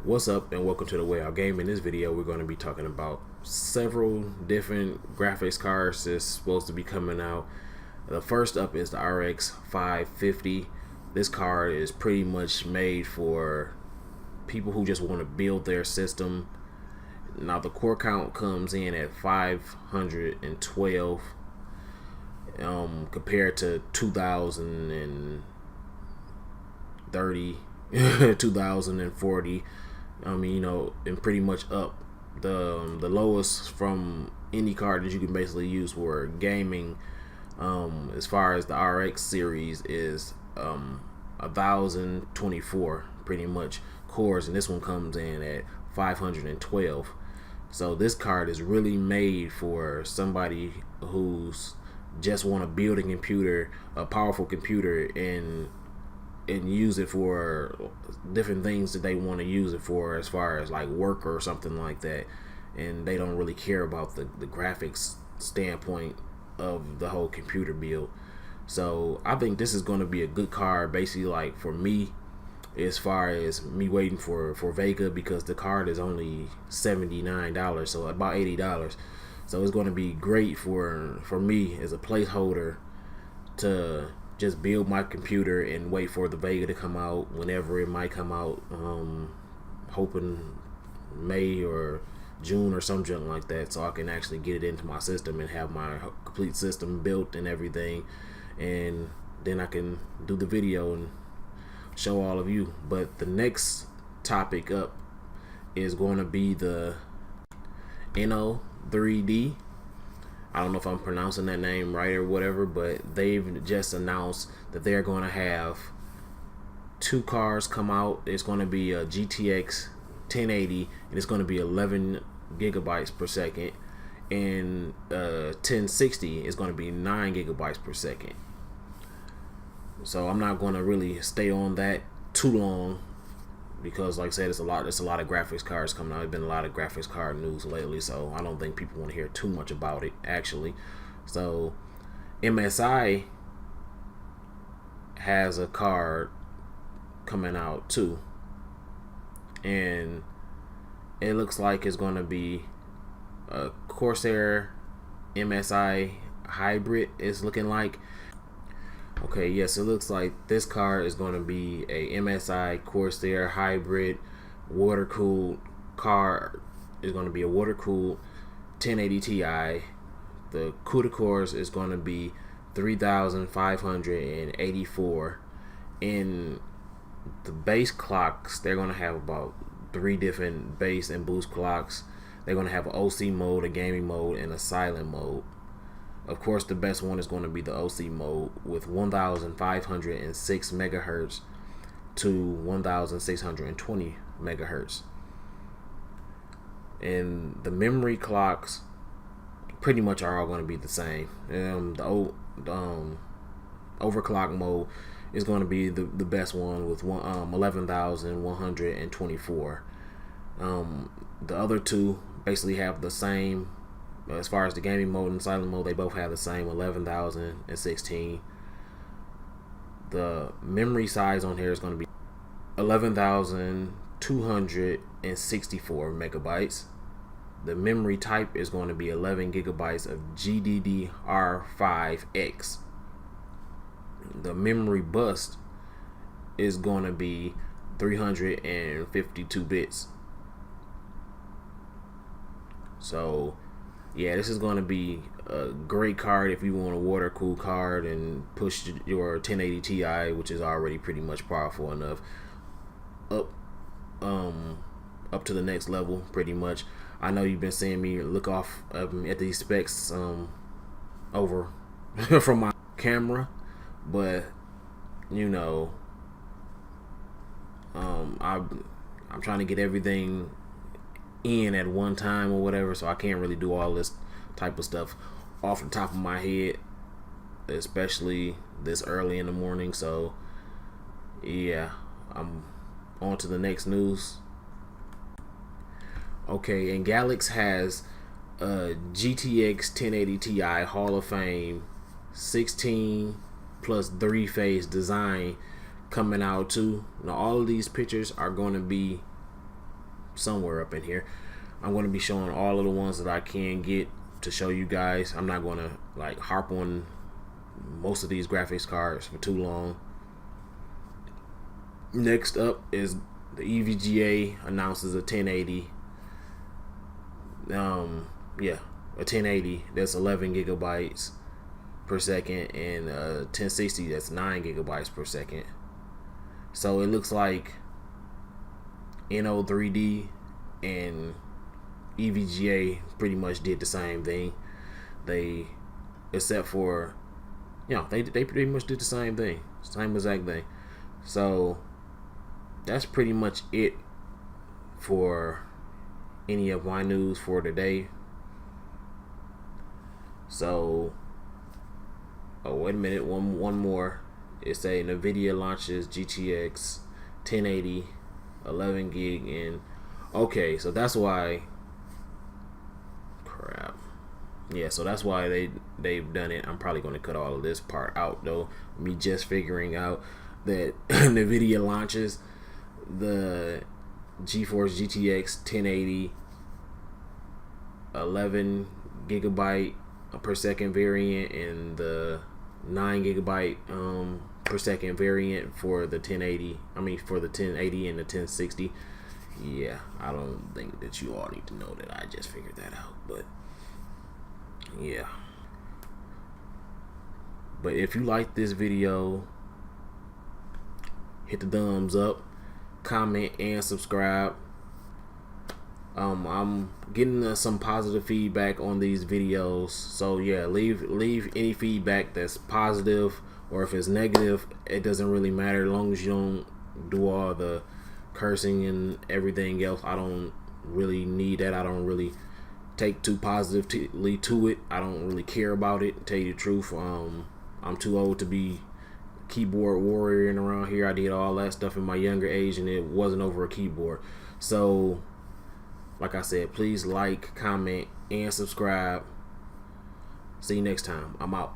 What's up and welcome to the Way Out Game. In this video we're going to be talking about several different graphics cards that's supposed to be coming out. The first up is the RX 550. This card is pretty much made for people who just want to build their system. Now the core count comes in at 512 compared to 2030 2040. And pretty much up. The lowest from any card that you can basically use for gaming, as far as the RX series, is 1024 pretty much cores, and this one comes in at 512. So this card is really made for somebody who's just want to build a computer, a powerful computer, and use it for different things that they want to use it for, as far as like work or something like that, and they don't really care about the graphics standpoint of the whole computer build. So I think this is going to be a good card, basically, like for me, as far as me waiting for Vega, because the card is only $79, so about $80. So it's going to be great for me as a placeholder to just build my computer and wait for the Vega to come out whenever it might come out. Hoping May or June or something like that, so I can actually get it into my system and have my complete system built and everything, and then I can do the video and show all of you. But the next topic up is going to be the Neo 3D. I don't know if I'm pronouncing that name right or whatever, but they've just announced that they're going to have two cars come out. It's going to be a GTX 1080, and it's going to be 11 gigabytes per second, and 1060 is going to be 9 gigabytes per second. So I'm not going to really stay on that too long, because like I said, there's a lot of graphics cards coming out. There's been a lot of graphics card news lately, so I don't think people want to hear too much about it, actually. So MSI has a card coming out too, and it looks like it's going to be a Corsair MSI hybrid. It's looking like. Okay, yes, it looks like this card is going to be a MSI Corsair hybrid water-cooled card. It's going to be a water-cooled 1080 Ti. The CUDA cores is going to be 3,584. In the base clocks, they're going to have about 3 different base and boost clocks. They're going to have an OC mode, a gaming mode, and a silent mode. Of course, the best one is going to be the OC mode with 1,506 megahertz to 1,620 megahertz. And the memory clocks pretty much are all going to be the same. The overclock mode is going to be the best one with 11,124. The other two basically have the same. As far as the gaming mode and silent mode, they both have the same 11,016. The memory size on here is going to be 11,264 megabytes. The memory type is going to be 11 gigabytes of GDDR5X. The memory bus is going to be 352 bits. So yeah, this is going to be a great card if you want a water cool card and push your 1080 Ti, which is already pretty much powerful enough, up to the next level pretty much. I know you've been seeing me look off at these specs over from my camera, but I'm trying to get everything in at one time or whatever, so I can't really do all this type of stuff off the top of my head, especially this early in the morning. So yeah, I'm on to the next news. Okay, and Galax has a GTX 1080 Ti Hall of Fame 16 plus 3-phase design coming out too. Now all of these pictures are going to be somewhere up in here. I'm going to be showing all of the ones that I can get to show you guys. I'm not going to like harp on most of these graphics cards for too long. Next up is the EVGA announces a 1080. A 1080 that's 11 gigabytes per second, and 1060 that's 9 gigabytes per second. So it looks like NO3D and EVGA pretty much did the same thing. They, except for, they pretty much did the same thing, same exact thing. So that's pretty much it for any of my news for today. So, oh wait a minute, one more. It's a NVIDIA launches GTX 1080 11 gig, and okay, so that's why. Crap. Yeah, so that's why they've done it. I'm probably going to cut all of this part out though. Me just figuring out that NVIDIA launches the GeForce GTX 1080 11 gigabyte per second variant and the 9 gigabyte per second variant for the 1080. I mean for the 1080 and the 1060. Yeah, I don't think that you all need to know that I just figured that out, but yeah. But if you like this video, hit the thumbs up, comment, and subscribe. I'm getting some positive feedback on these videos, so yeah, leave any feedback that's positive, or if it's negative, it doesn't really matter as long as you don't do all the cursing and everything else. I don't really need that. I don't really take too positively to it. I don't really care about it, to tell you the truth. I'm too old to be keyboard warrior around here. I did all that stuff in my younger age, and it wasn't over a keyboard. So like I said, please like, comment, and subscribe. See you next time. I'm out.